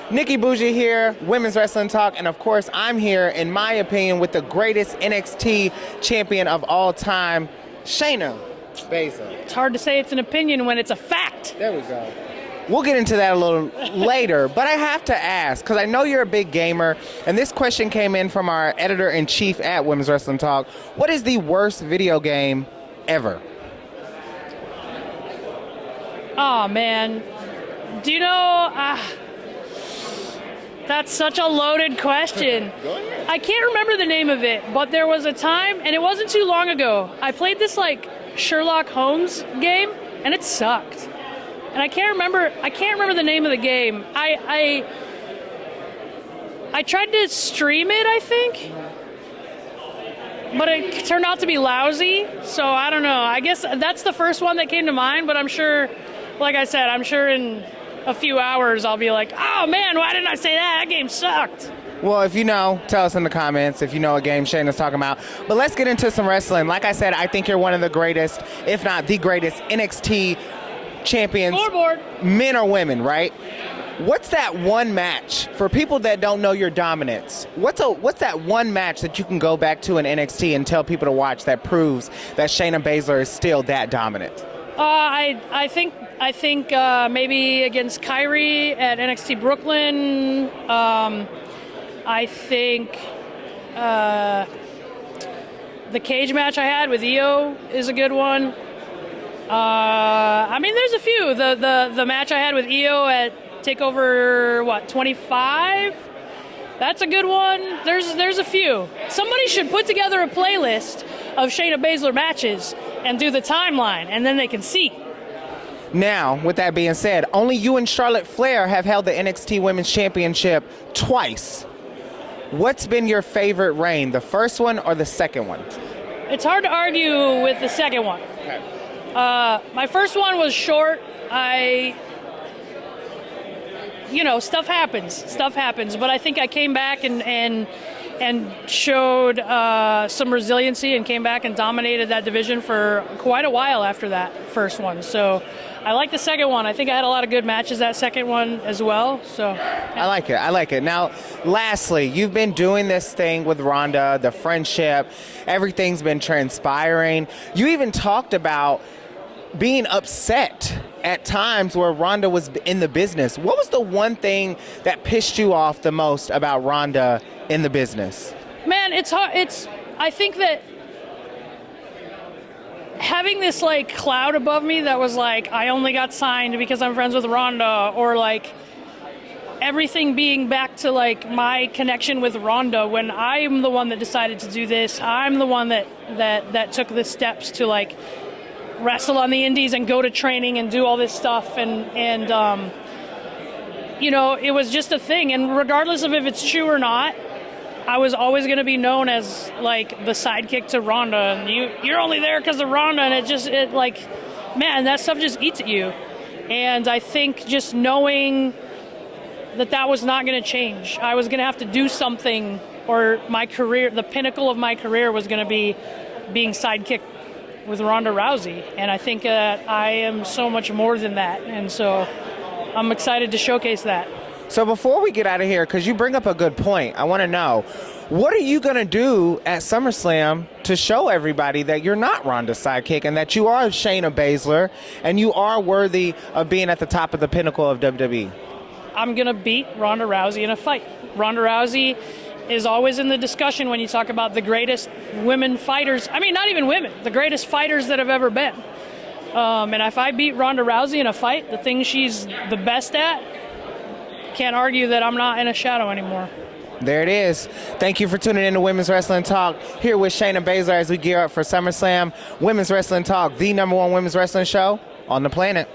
Nikki Bougie here, Women's Wrestling Talk, and of course I'm here, in my opinion, with the greatest NXT champion of all time, Shayna Baszler. It's hard to say it's an opinion when it's a fact. There we go. We'll get into that a little later, but I have to ask, because I know you're a big gamer, and this question came in from our editor-in-chief at Women's Wrestling Talk. What is the worst video game ever? Oh, man. Do you know... That's such a loaded question. Go ahead. I can't remember the name of it, but there was a time, and it wasn't too long ago, I played this, Sherlock Holmes game, and it sucked. And I can't remember the name of the game. I tried to stream it, I think, but it turned out to be lousy, so I don't know. I guess that's the first one that came to mind, but I'm sure, like I said, I'm sure in a few hours I'll be like, oh man, why didn't I say that? That game sucked. Well, if you know, tell us in the comments if you know what game Shayna's talking about. But let's get into some wrestling. Like I said, I think you're one of the greatest, if not the greatest, NXT champions, Scoreboard. Men or women, right? What's that one match, for people that don't know your dominance, what's that one match that you can go back to in NXT and tell people to watch that proves that Shayna Baszler is still that dominant? I think maybe against Kyrie at NXT Brooklyn. I think the cage match I had with Io is a good one. There's a few. The match I had with Io at TakeOver 25. That's a good one. There's a few. Somebody should put together a playlist of Shayna Baszler matches and do the timeline, and then they can see. Now, with that being said, only you and Charlotte Flair have held the NXT Women's Championship twice. What's been your favorite reign, the first one or the second one? It's hard to argue with the second one. Okay. My first one was short. Stuff happens, but I think I came back and showed some resiliency and came back and dominated that division for quite a while after that first one. So I like the second one. I think I had a lot of good matches that second one as well. So I like it. Now, lastly, you've been doing this thing with Ronda, the friendship, everything's been transpiring. You even talked about being upset at times where Ronda was in the business. What was the one thing that pissed you off the most about Ronda in the business? Man, it's hard. I think that having this cloud above me that was I only got signed because I'm friends with Ronda, or everything being back to my connection with Ronda when I'm the one that decided to do this. I'm the one that took the steps to wrestle on the indies and go to training and do all this stuff, and it was just a thing. And regardless of if it's true or not, I was always going to be known as the sidekick to Ronda, and you're only there because of Ronda, and man, that stuff just eats at you. And I think just knowing that was not going to change, I was going to have to do something, or my career, the pinnacle of my career was going to be being sidekick with Ronda Rousey, and I think I am so much more than that, and so I'm excited to showcase that. So before we get out of here, because you bring up a good point, I want to know, what are you going to do at SummerSlam to show everybody that you're not Ronda's sidekick and that you are Shayna Baszler and you are worthy of being at the top of the pinnacle of WWE? I'm going to beat Ronda Rousey in a fight. Ronda Rousey is always in the discussion when you talk about the greatest women fighters. I mean, not even women, the greatest fighters that have ever been. And if I beat Ronda Rousey in a fight, the thing she's the best at, can't argue that I'm not in a shadow anymore. There it is. Thank you for tuning in to Women's Wrestling Talk here with Shayna Baszler as we gear up for SummerSlam. Women's Wrestling Talk, the #1 women's wrestling show on the planet.